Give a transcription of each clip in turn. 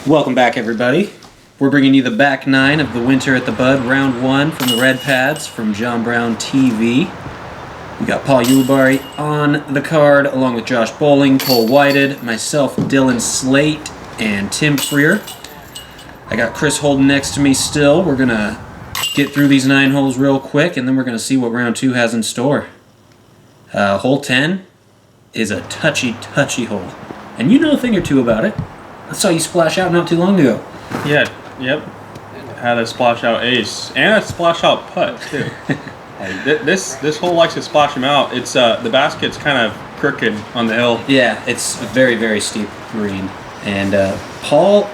Welcome back, everybody. We're bringing you the back nine of the Winter at the Bud, round one from the Red Pads from John Brown TV. We got Paul Ulibarri on the card, along with Josh Bohling, Cole Whited, myself, Dylan Slate, and Tim Freer. I got Chris Holden next to me still. We're going to get through these 9 holes real quick, and then we're going to see what round 2 has in store. Hole 10 is a touchy hole. And you know a thing or two about it. I saw you splash out not too long ago. Yeah, yep. Had a splash out ace and a splash out putt too. Like this hole likes to splash him out. It's the basket's kind of crooked on the hill. Yeah, it's very steep green. And Paul,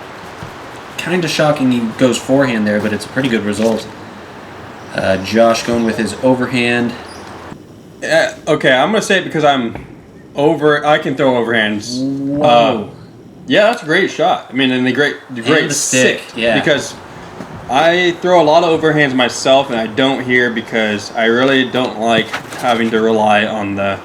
kind of shocking he goes forehand there, but it's a pretty good result. Josh going with his overhand. Okay, I'm gonna say it because I can throw overhands. Whoa. Yeah, that's a great shot. I mean, and the great stick. Yeah. Because I throw a lot of overhands myself, and I don't here because I really don't like having to rely on the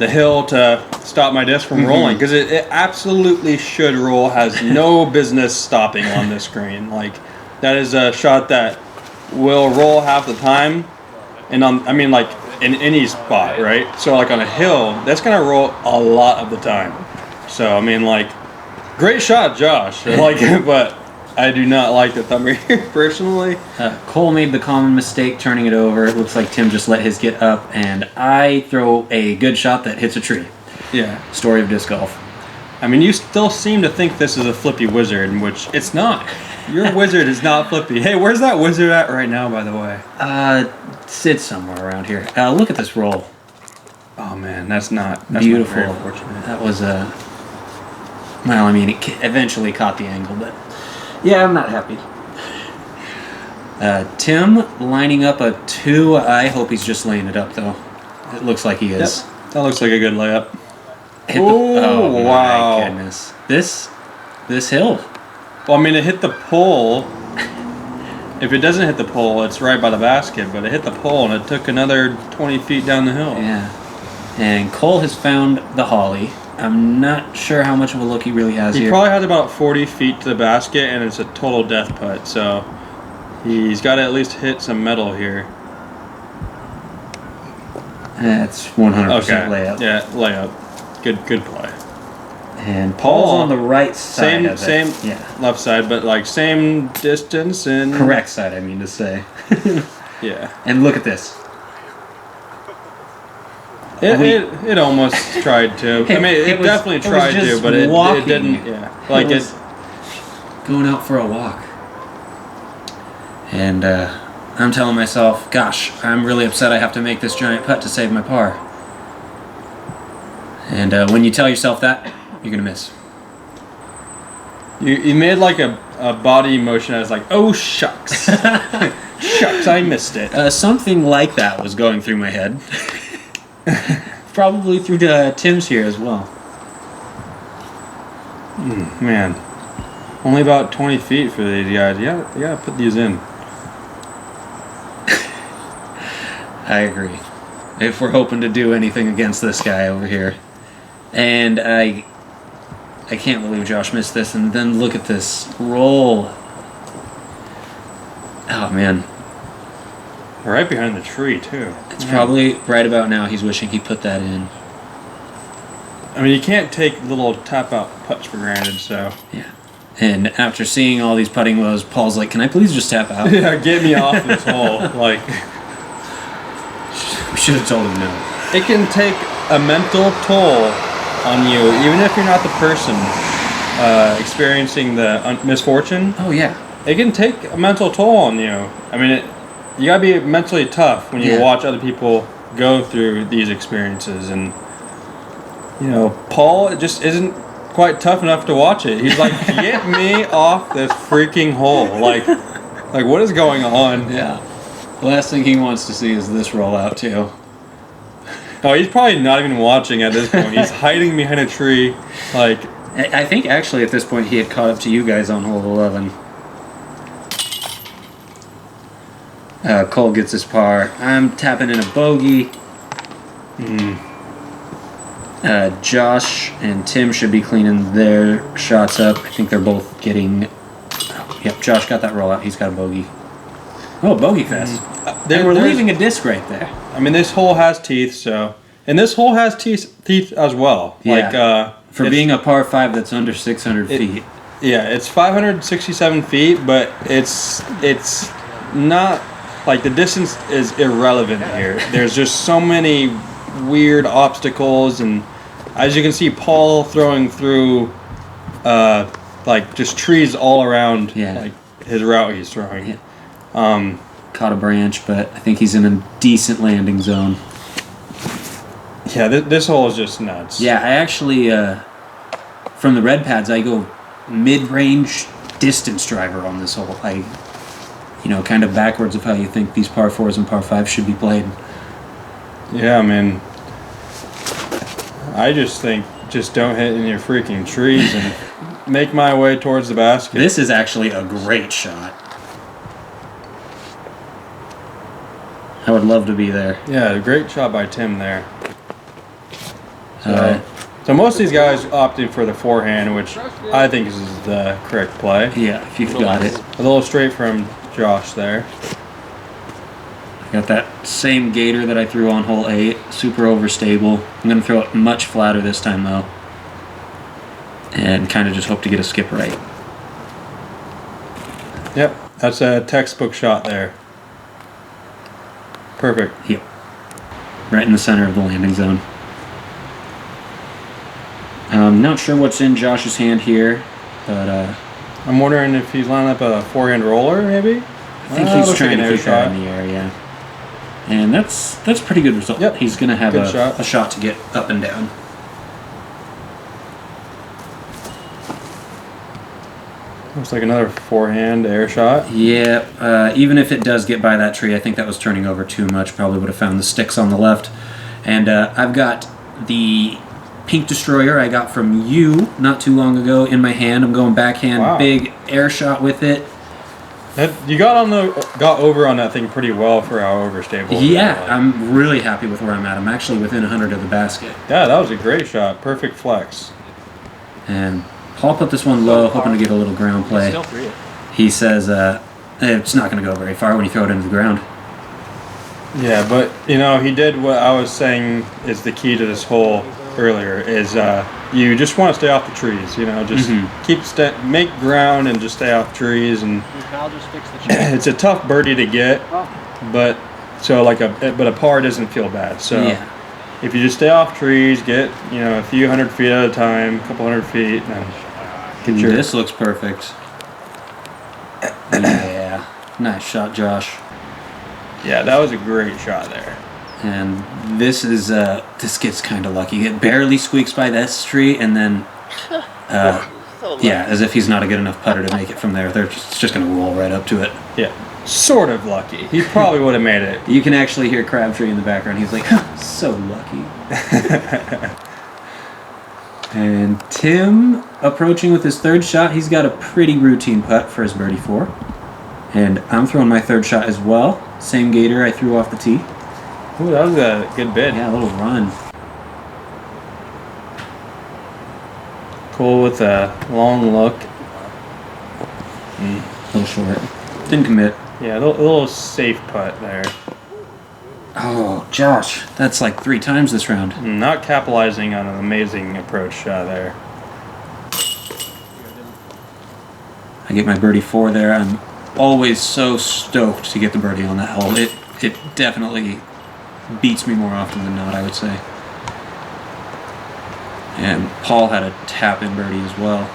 hill to stop my disc from rolling, because it absolutely should roll. Has no business stopping on this green. Like, that is a shot that will roll half the time, and like in any spot, right? So like on a hill, that's gonna roll a lot of the time. So, I mean, like, great shot, Josh. But I do not like the thumber here, personally. Cole made the common mistake turning it over. It looks like Tim just let his get up, and I throw a good shot that hits a tree. Yeah. Story of disc golf. I mean, you still seem to think this is a flippy wizard, which it's not. Your wizard is not flippy. Hey, where's that wizard at right now, by the way? It's somewhere around here. Look at this roll. Oh, man, that's beautiful. Not very fortunate. That was well, I mean, it eventually caught the angle, but yeah, I'm not happy. Tim lining up a 2. I hope he's just laying it up, though. It looks like he is. Yep. That looks like a good layup. Oh, wow. My goodness. This hill. Well, I mean, it hit the pole. If it doesn't hit the pole, it's right by the basket, but it hit the pole, and it took another 20 feet down the hill. Yeah. And Cole has found the holly. I'm not sure how much of a look he really has here. He probably has about 40 feet to the basket, and it's a total death putt, so he's got to at least hit some metal here. That's 100% layup. Yeah, layup. Good play. And Paul's on the right side same left side, but like same distance and... Correct side, I mean to say. Yeah. And look at this. It almost tried to. I mean, it definitely tried to, but it didn't. Yeah, like it going out for a walk. And I'm telling myself, gosh, I'm really upset I have to make this giant putt to save my par. And when you tell yourself that, you're gonna miss. You made like a body motion as like, oh shucks, shucks, I missed it. Something like that was going through my head. Probably through Tim's here as well. Man, only about 20 feet for these guys. You gotta put these in. I agree. If we're hoping to do anything against this guy over here. And I can't believe Josh missed this. And then look at this roll. Oh, man. Right behind the tree, too. It's probably right about now he's wishing he put that in. I mean, you can't take little tap-out putts for granted, so... Yeah. And after seeing all these putting woes, Paul's like, can I please just tap out? Yeah, get me off this hole. Like... We should have told him no. It can take a mental toll on you, even if you're not the person experiencing the misfortune. Oh, yeah. It can take a mental toll on you. I mean, you gotta be mentally tough when you watch other people go through these experiences, and Paul just isn't quite tough enough to watch it. He's like, get me off this freaking hole. Like what is going on? Yeah. The last thing he wants to see is this rollout too. Oh, he's probably not even watching at this point. He's hiding behind a tree. Like, I think actually at this point he had caught up to you guys on hole 11. Cole gets his par. I'm tapping in a bogey. Josh and Tim should be cleaning their shots up. I think they're both getting... Yep, Josh got that roll out. He's got a bogey. Oh, bogey fest. And we're leaving a disc right there. I mean, this hole has teeth, so... And this hole has teeth as well. Yeah. For being a par 5 that's under 600 feet. Yeah, it's 567 feet, but it's not... Like, the distance is irrelevant here. There's just so many weird obstacles, and as you can see, Paul throwing through, like, just trees all around, like, his route he's throwing. Yeah. Caught a branch, but I think he's in a decent landing zone. Yeah, this hole is just nuts. Yeah, I actually, from the red pads, I go mid-range distance driver on this hole. Kind of backwards of how you think these par 4s and par 5s should be played. Yeah, I mean, I just think just don't hit any freaking trees and make my way towards the basket. This is actually a great shot. I would love to be there. Yeah, a great shot by Tim there. So most of these guys opting for the forehand, which I think is the correct play. Yeah, if you've got it. A little straight from Josh there. Got that same gator that I threw on hole 8, super overstable. I'm going to throw it much flatter this time though. And kind of just hope to get a skip right. Yep, that's a textbook shot there. Perfect. Yep. Right in the center of the landing zone. Not sure what's in Josh's hand here, but I'm wondering if he's lining up a forehand roller, maybe? I think he's trying to keep that in the air, yeah. And that's a pretty good result. Yep. He's going to have a shot to get up and down. Looks like another forehand air shot. Yeah, even if it does get by that tree, I think that was turning over too much. Probably would have found the sticks on the left. And I've got the Pink Destroyer I got from you not too long ago in my hand. I'm going backhand, big air shot with it. You got over on that thing pretty well for how overstable. Yeah, I'm really happy with where I'm at. I'm actually within 100 of the basket. Yeah, that was a great shot. Perfect flex. And Paul put this one low, hoping to get a little ground play. He says it's not going to go very far when you throw it into the ground. Yeah, but he did what I was saying is the key to this hole earlier. Is you just want to stay off the trees. Just make ground and just stay off trees. And it's a tough birdie to get, but a par doesn't feel bad. So if you just stay off trees, get a few 100 feet at a time, a couple 100 feet, and this looks perfect. Yeah, nice shot, Josh. Yeah, that was a great shot there. And this gets kind of lucky. It barely squeaks by this tree, and then, as if he's not a good enough putter to make it from there. It's just going to roll right up to it. Yeah, sort of lucky. He probably would have made it. You can actually hear Crabtree in the background. He's like, so lucky. And Tim approaching with his third shot. He's got a pretty routine putt for his birdie 4. And I'm throwing my third shot as well. Same gator I threw off the tee. Ooh, that was a good bid. Yeah, a little run. Cool with a long look. A little short. Didn't commit. Yeah, a little safe putt there. Oh, Josh, that's like 3 times this round. Not capitalizing on an amazing approach shot there. I get my birdie 4 there. I'm always so stoked to get the birdie on that hole. It definitely beats me more often than not, I would say. And Paul had a tap-in birdie as well.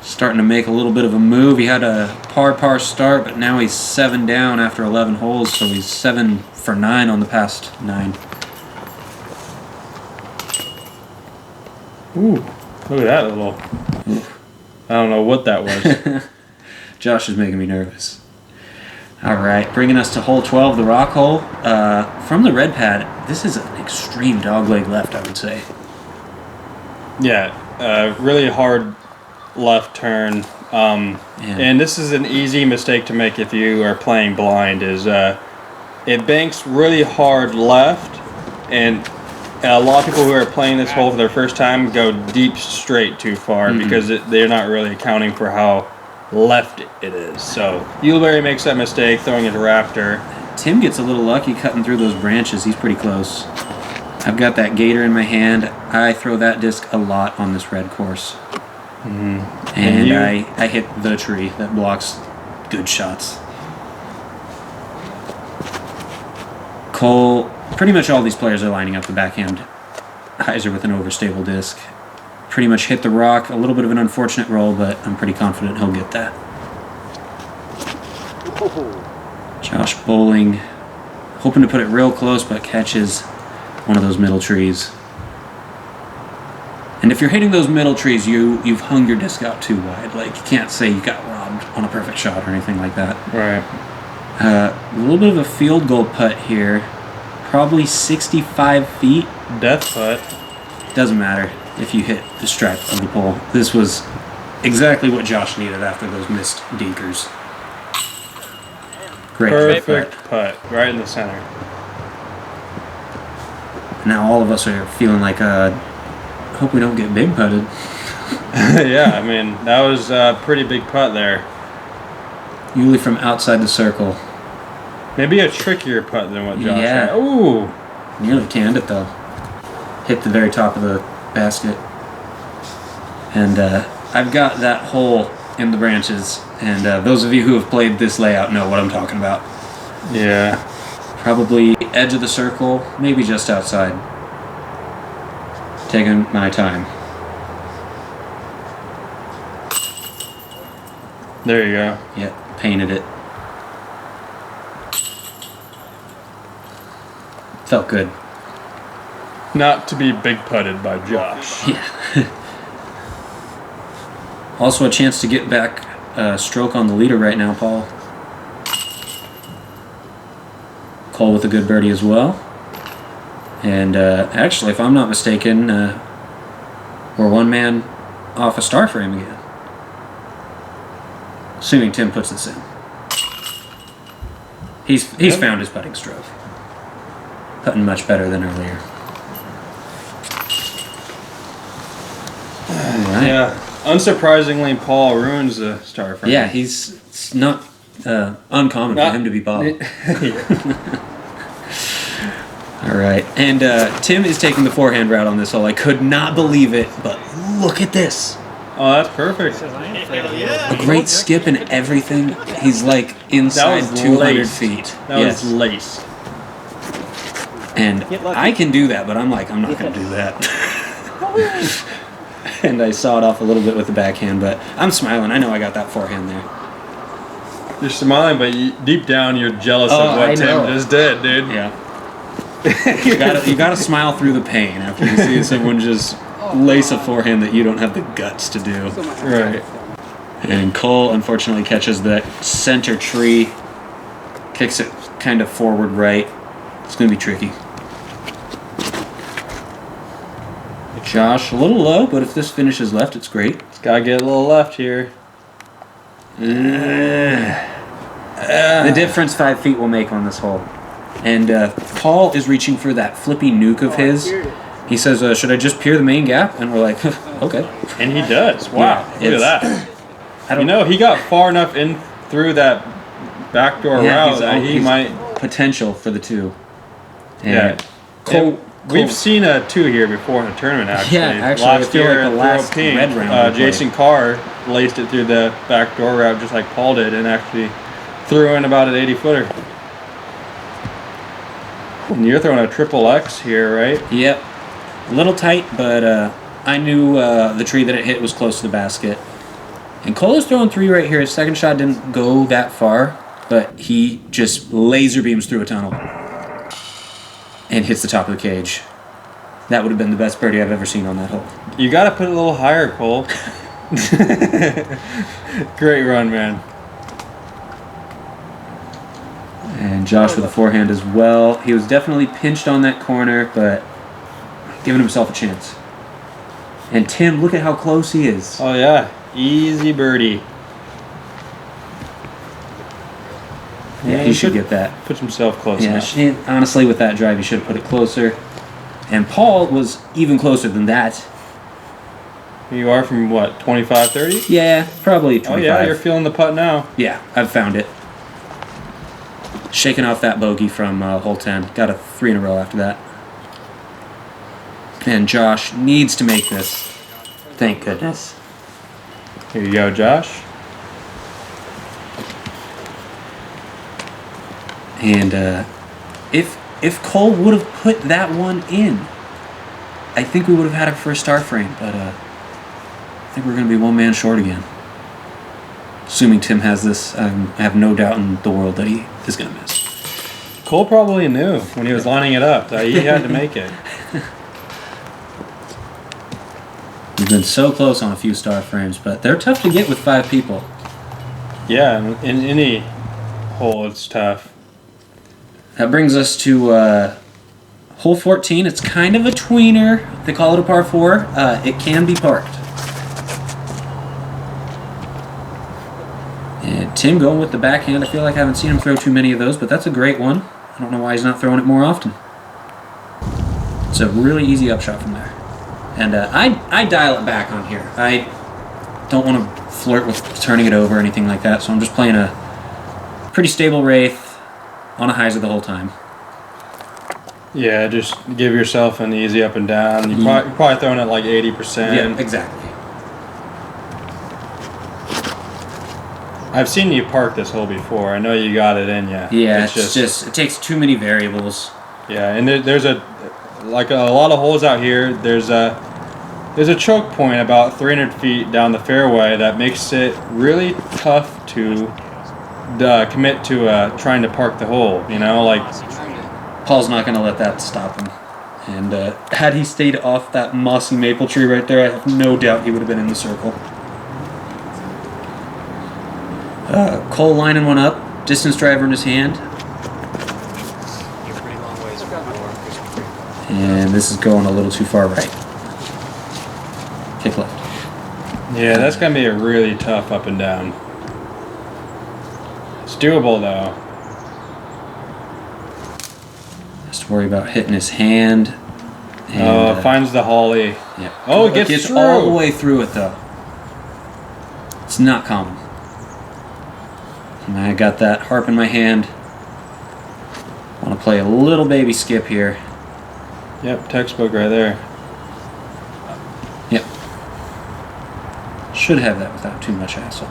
Starting to make a little bit of a move. He had a par start, but now he's 7 down after 11 holes, so he's 7 for 9 on the past 9. Ooh, look at that little... I don't know what that was. Josh is making me nervous. All right, bringing us to hole 12, the rock hole. From the red pad, this is an extreme dogleg left, I would say. Yeah, really hard left turn. And this is an easy mistake to make if you are playing blind, is it banks really hard left, and And a lot of people who are playing this hole for their first time go deep straight too far because they're not really accounting for how left it is. So Ulibarri makes that mistake throwing it to Raptor. Tim gets a little lucky cutting through those branches. He's pretty close. I've got that gator in my hand. I throw that disc a lot on this red course. And I hit the tree that blocks good shots. Cole, pretty much all these players are lining up the backhand hyzer with an overstable disc. Pretty much hit the rock. A little bit of an unfortunate roll, but I'm pretty confident he'll get that. Josh Bohling, hoping to put it real close, but catches one of those middle trees. And if you're hitting those middle trees, you've hung your disc out too wide. Like, you can't say you got robbed on a perfect shot or anything like that. Right. A little bit of a field goal putt here. Probably 65 feet. Death putt. Doesn't matter if you hit the stripe of the pole. This was exactly what Josh needed after those missed dekers. Great. Perfect putt. Right in the center. Now all of us are feeling like, hope we don't get big putted. Yeah, I mean, that was a pretty big putt there. Uli from outside the circle. Maybe a trickier putt than what Josh Yeah. had. Ooh. Nearly canned it though. Hit the very top of the basket. And I've got that hole in the branches. And those of you who have played this layout know what I'm talking about. Yeah. Probably edge of the circle, maybe just outside. Taking my time. There you go. Yep, painted it. Felt good. Not to be big putted by Josh. Yeah. Also a chance to get back stroke on the leader right now, Paul. Cole with a good birdie as well. And actually, if I'm not mistaken, we're one man off a star frame again. Assuming Tim puts this in. He's found his putting stroke. Putting much better than earlier. All right. Yeah. Unsurprisingly, Paul ruins the star frame. Yeah, it's not uncommon for him to be Bob. All right, and Tim is taking the forehand route on this hole. I could not believe it, but look at this. Oh, that's perfect. A great skip and everything. He's like inside 200 laced. feet. That was laced. And I can do that, but I'm not going to do that. And I saw it off a little bit with the backhand, but I'm smiling. I know I got that forehand there. You're smiling, but deep down you're jealous of what Tim just did, dude. Yeah. you gotta smile through the pain after you see someone just lace a forehand that you don't have the guts to do. Right. And Cole unfortunately catches that center tree, kicks it kind of forward right. It's gonna be tricky. Josh, a little low, but if this finishes left, it's great. It's gotta get a little left here. The difference 5 feet will make on this hole. And Paul is reaching for that flippy nuke of his. He says, should I just peer the main gap? And we're like, okay. And he does. Wow. Yeah, look at that. He got far enough in through that backdoor route that he might... Potential for the two. And Cole, we've seen a 2 here before in a tournament, actually. Yeah, actually, last I feel year like the last Pink, red round Jason Carr laced it through the backdoor route just like Paul did and actually threw in about an 80-footer. And you're throwing a triple X here, right? Yep. A little tight, but I knew the tree that it hit was close to the basket. And Cole is throwing 3 right here. His second shot didn't go that far, but he just laser beams through a tunnel and hits the top of the cage. That would have been the best birdie I've ever seen on that hole. You got to put it a little higher, Cole. Great run, man. And Josh with a forehand as well. He was definitely pinched on that corner, but giving himself a chance. And Tim, look at how close he is. Oh, yeah. Easy birdie. Yeah, he should get that. Put himself close Yeah, enough. honestly, with that drive, he should have put it closer. And Paul was even closer than that. You are from what, 25, 30? Yeah, probably 25. Oh yeah, you're feeling the putt now. Yeah, I've found it. Shaking off that bogey from hole 10. Got a 3 in a row after that. And Josh needs to make this. Thank goodness. Here you go, Josh. And if Cole would have put that one in, I think we would have had our first star frame, but I think we're going to be one man short again. Assuming Tim has this, I have no doubt in the world that he is going to miss. Cole probably knew when he was lining it up that he had to make it. We've been so close on a few star frames, but they're tough to get with 5 people. Yeah, in any hole it's tough. That brings us to hole 14. It's kind of a tweener. They call it a par 4. It can be parked. And Tim going with the backhand. I feel like I haven't seen him throw too many of those, but that's a great one. I don't know why he's not throwing it more often. It's a really easy upshot from there. And I dial it back on here. I don't want to flirt with turning it over or anything like that, so I'm just playing a pretty stable Wraith on a hyzer the whole time. Yeah, just give yourself an easy up and down. You're probably throwing it like 80%. Yeah, exactly. I've seen you park this hole before. I know you got it in you. Yeah, it's just it takes too many variables. Yeah, and there's a lot of holes out here. There's a choke point about 300 feet down the fairway that makes it really tough to commit to trying to park the hole. You know, like Paul's not going to let that stop him. And had he stayed off that mossy maple tree right there, I have no doubt he would have been in the circle. Cole lining one up, distance driver in his hand. And this is going a little too far right. Kick left. Yeah, that's going to be a really tough up and down. It's doable though. Has to worry about hitting his hand. And, finds the holly. Yeah. Oh, it gets through. All the way through it though. It's not common. And I got that harp in my hand. Want to play a little baby skip here. Yep, textbook right there. Yep. Should have that without too much hassle.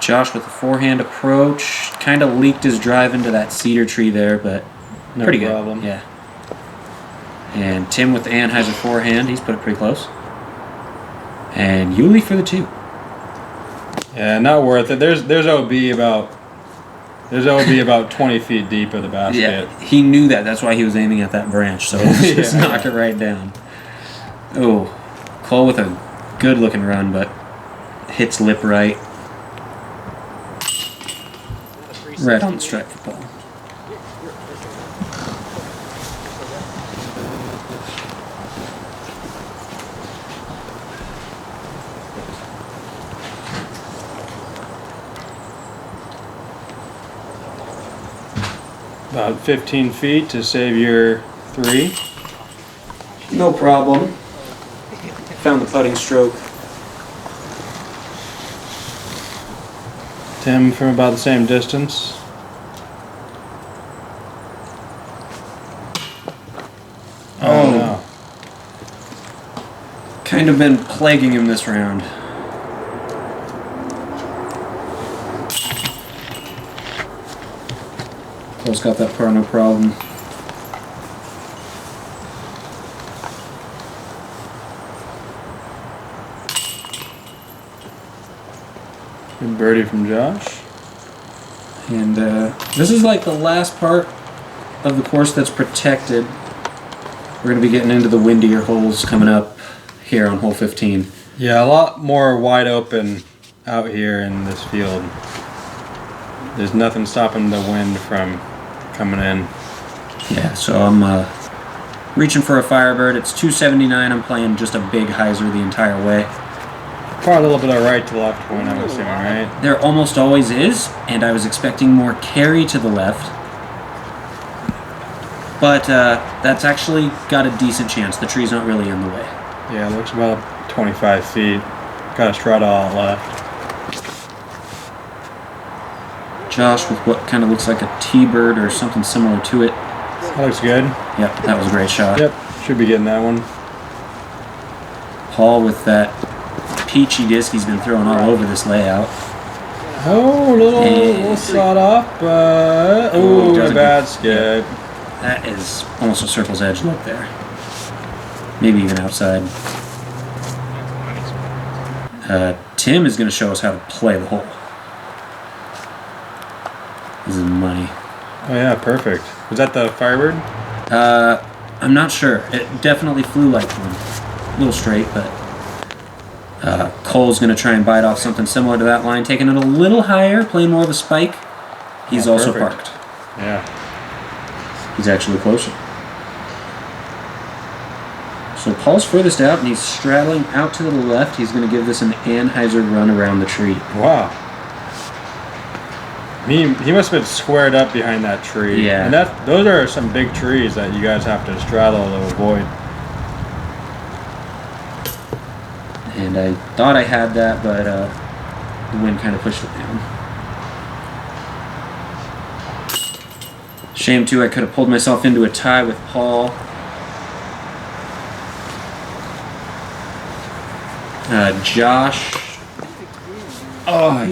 Josh with a forehand approach. Kind of leaked his drive into that cedar tree there, but pretty good. Problem. Yeah. And Tim with the Anheuser forehand. He's put it pretty close. And Yuli for the 2. Yeah, not worth it. There's OB about 20 feet deep of the basket. Yeah, he knew that. That's why he was aiming at that branch. So just knocked it right down. Oh, Cole with a good-looking run, but hits lip right. Right on the stripe for Paul. About 15 feet to save your 3. No problem. Found the putting stroke. Tim from about the same distance. Oh no. Kind of been plaguing him this round. Cole's got that par, no problem. Good birdie from Josh. And this is like the last part of the course that's protected. We're going to be getting into the windier holes coming up here on hole 15. Yeah, a lot more wide open out here in this field. There's nothing stopping the wind from coming in. Yeah, so I'm reaching for a Firebird. It's 279. I'm playing just a big hyzer the entire way. Probably a little bit of right to left point, I'm assuming, right? There almost always is, and I was expecting more carry to the left. But that's actually got a decent chance. The tree's not really in the way. Yeah, it looks about 25 feet. Got a strata all left. Josh with what kind of looks like a T-bird or something similar to it. That looks good. Yep, that was a great shot. Yep, should be getting that one. Paul with that peachy disc he's been throwing all over this layout. Oh, little shot off, but a bad skip. That is almost a circle's edge look there. Maybe even outside. Tim is going to show us how to play the hole. This is money. Oh yeah, perfect. Was that the Firebird? I'm not sure. It definitely flew like one. A little straight, but Cole's going to try and bite off something similar to that line, taking it a little higher, playing more of a spike. He's also parked. Yeah. He's actually closer. So Paul's furthest out, and he's straddling out to the left. He's going to give this an Anheuser run around the tree. Wow. He must have been squared up behind that tree. Yeah. And those are some big trees that you guys have to straddle to avoid. And I thought I had that, but the wind kind of pushed it down. Shame, too, I could have pulled myself into a tie with Paul. Josh. Oh,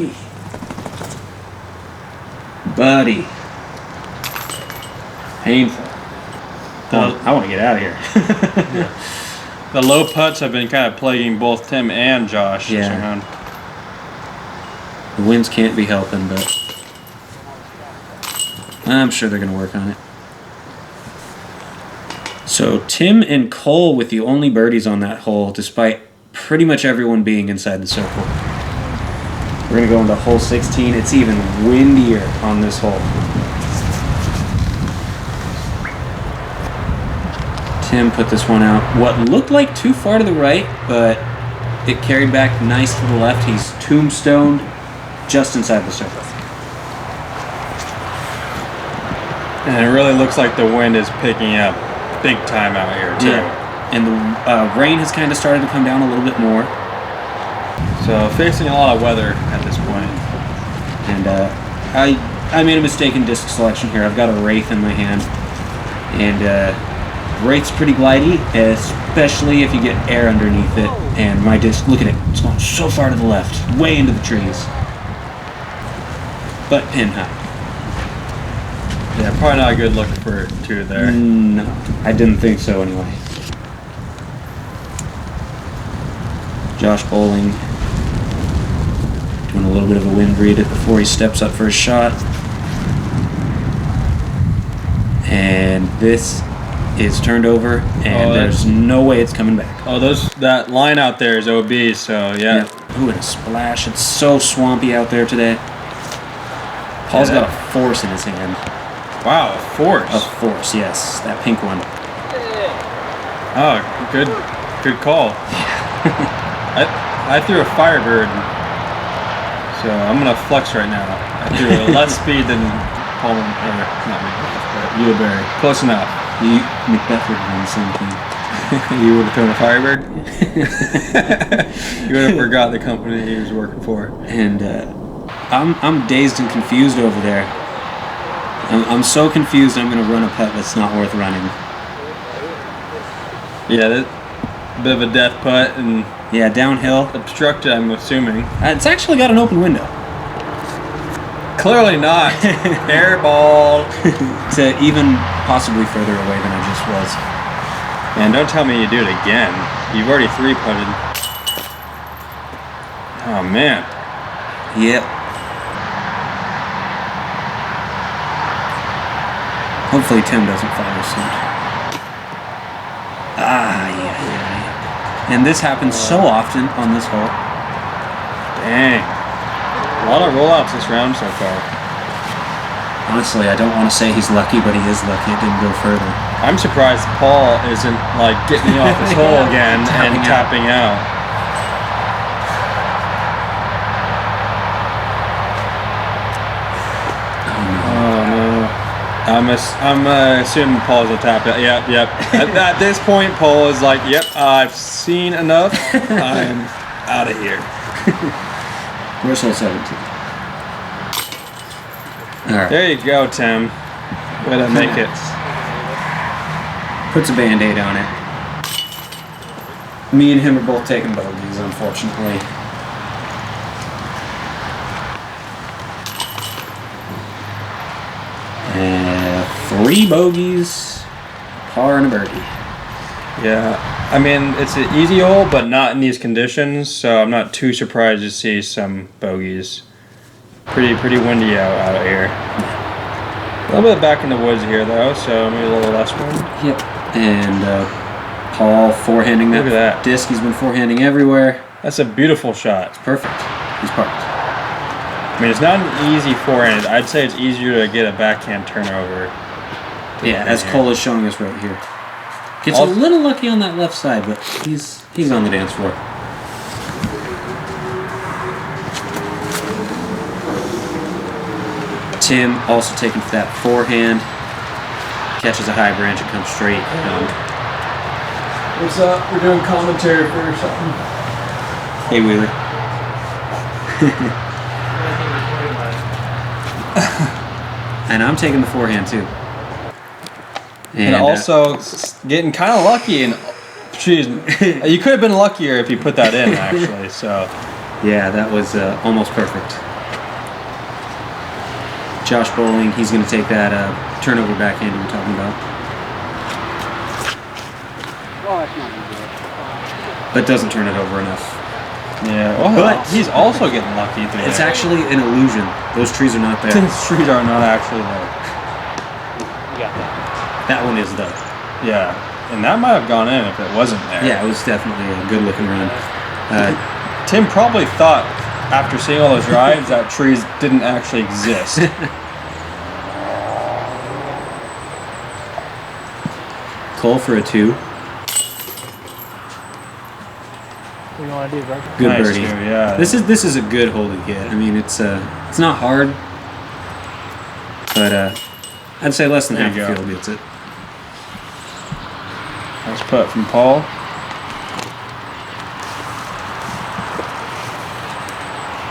buddy. Painful. I want to get out of here. The low putts have been kind of plaguing both Tim and Josh. Yeah. The winds can't be helping, but I'm sure they're going to work on it. So Tim and Cole with the only birdies on that hole, despite pretty much everyone being inside the circle. We're going to go into hole 16. It's even windier on this hole. Tim put this one out. What looked like too far to the right, but it carried back nice to the left. He's tombstoned just inside the circle. And it really looks like the wind is picking up big time out here, too. Yeah. And the rain has kind of started to come down a little bit more. So facing a lot of weather at this point. And I made a mistake in disc selection here. I've got a Wraith in my hand. And Wraith's pretty glidey, especially if you get air underneath it. And my disc, look at it, it's going so far to the left, way into the trees. But pin high. Yeah, probably not a good look for two there. No, I didn't think so anyway. Josh Bohling doing a little bit of a wind read before he steps up for his shot. And this is turned over, and there's no way it's coming back. Oh, that line out there is OB, so yeah. Yep. Ooh, and a splash. It's so swampy out there today. Paul's got a force in his hand. Wow, a force. A force, yes. That pink one. Oh, good call. I threw a Firebird, so I'm gonna flex right now. I threw a less speed than Paul, or not Macbeth, but Ulibarri. Close enough. Macbeth would have done the same thing. You would have thrown a Firebird? You would have forgot the company he was working for. And I'm dazed and confused over there. I'm so confused I'm going to run a putt that's not worth running. Yeah, that bit of a death putt and yeah, downhill. Obstructed, I'm assuming. It's actually got an open window. Clearly not. Airball. To even possibly further away than I just was. Man, don't tell me you do it again. You've already three-putted. Oh, man. Yep. Hopefully Tim doesn't follow suit. Yeah. And this happens so often on this hole. Dang. A lot of rollouts this round so far. Honestly, I don't want to say he's lucky, but he is lucky it didn't go further. I'm surprised Paul isn't, like, getting me off this hole again and tapping out. Oh, no. I'm assuming Paul's a tap out. Yep. At this point, Paul is like, "Yep, I've seen enough. I'm out of here." Where's hole 17? All right. There you go, Tim. Way to make it. Puts a Band-Aid on it. Me and him are both taking bogeys, unfortunately. And 3 bogeys, par and a birdie. Yeah, I mean, it's an easy hole, but not in these conditions, so I'm not too surprised to see some bogeys. Pretty windy out here. A little bit back in the woods here, though, so maybe a little less wind. Yep. And Paul forehanding Look at that disc. He's been forehanding everywhere. That's a beautiful shot. It's perfect. He's parked. I mean, it's not an easy forehand. I'd say it's easier to get a backhand turnover. Yeah, as Cole is showing us right here. Gets a little lucky on that left side, but he's on the dance floor. Tim also taking for that forehand. Catches a high branch and comes straight down. What's up? We're doing commentary for something. Hey, Wheeler. And I'm taking the forehand too. And also getting kind of lucky. And geez, you could have been luckier if you put that in, actually. So yeah, that was almost perfect. Josh Bohling, he's going to take that turnover backhand you were talking about. But doesn't turn it over enough. Yeah, well, but he's also getting lucky today. It's actually an illusion. Those trees are not there. Those trees are not actually there. You got that. That one is though. Yeah, and that might have gone in if it wasn't there. Yeah, it was definitely a good looking run. Tim probably thought, after seeing all those drives, that trees didn't actually exist. Cole for a 2. What do you want to do, bro? Good Nice birdie. too, yeah. This is a good hole to get. I mean, it's not hard, but I'd say less than There half you the go. field gets it. Nice putt from Paul.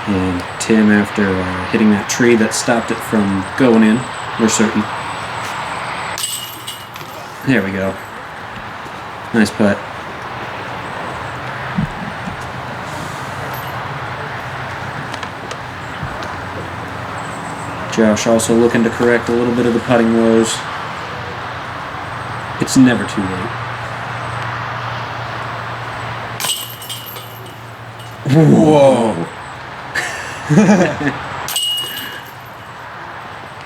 And Tim, after hitting that tree that stopped it from going in, we're certain. There we go. Nice putt. Josh also looking to correct a little bit of the putting woes. It's never too late. Whoa.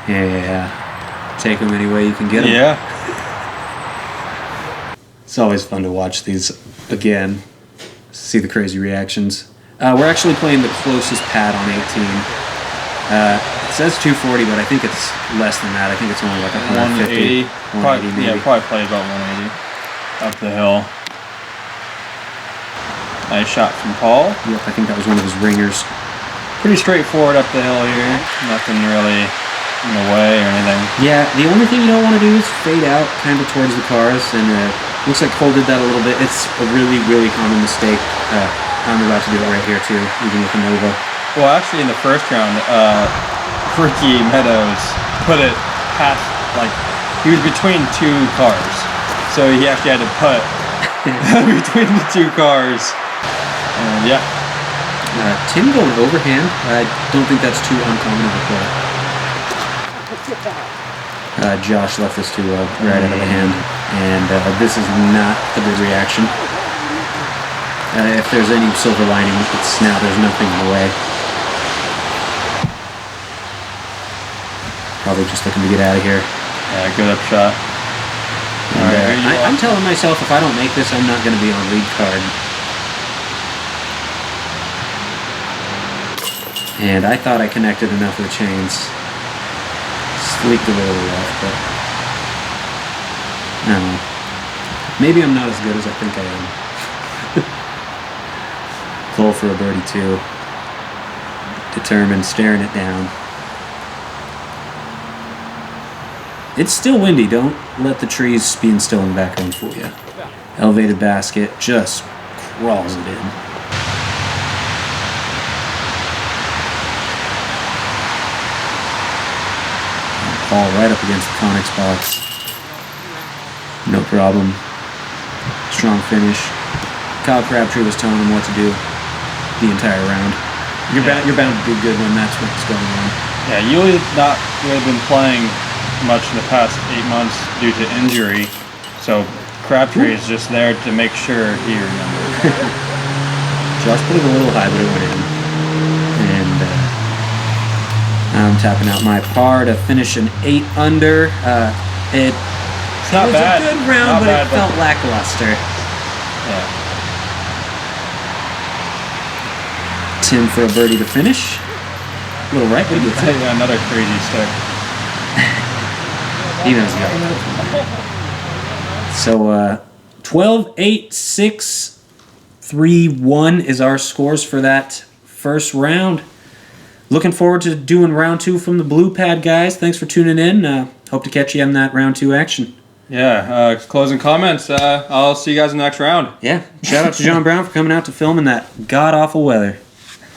Yeah. Take them any way you can get them. Yeah. It's always fun to watch these again. See the crazy reactions. We're actually playing the closest pad on 18. It says 240, but I think it's less than that. I think it's only like 150. 180 maybe. Yeah, probably played about 180 up the hill. Nice shot from Paul. Yep, I think that was one of his ringers. Pretty straightforward up the hill here. Nothing really in the way or anything. Yeah, the only thing you don't want to do is fade out kind of towards the cars, and looks like Cole did that a little bit. It's a really, really common mistake. I'm about to do it right here too, even with the Nova. Well, actually, in the first round, Ricky Meadows put it past, like, he was between 2 cars. So he actually had to putt between the 2 cars. And yeah. Tim going overhand. I don't think that's too uncommon of a play. Josh left this to right out of the hand, and this is not a good reaction. If there's any silver lining, it's now there's nothing in the way. Probably just looking to get out of here. Yeah, good up shot. I'm telling myself if I don't make this, I'm not going to be on lead card. And I thought I connected enough of the chains. Sleeked a little rough, but I don't know. Maybe I'm not as good as I think I am. Cole for a birdie too. Determined, staring it down. It's still windy. Don't let the trees being still in the background fool you. Elevated basket just crawls it in. Paul right up against the Conix box. No problem. Strong finish. Kyle Crabtree was telling him what to do the entire round. You're bound to do good when that's what's going on. Yeah, Yuli's not really been playing much in the past 8 months due to injury, so Crabtree is just there to make sure he remembers. Josh put it a little high, but it went in. And I'm tapping out my par to finish an 8 under. It's not was bad. a good round, Not but bad, it felt lackluster. Yeah. Tim for a birdie to finish. A little right, but he gets it. Another crazy stick. He knows it. So 12, 8, 6, 3, 1 is our scores for that first round. Looking forward to doing round 2 from the blue pad, guys. Thanks for tuning in. Hope to catch you on that round 2 action. Yeah, closing comments. I'll see you guys in the next round. Yeah, shout out to John Brown for coming out to film in that god-awful weather.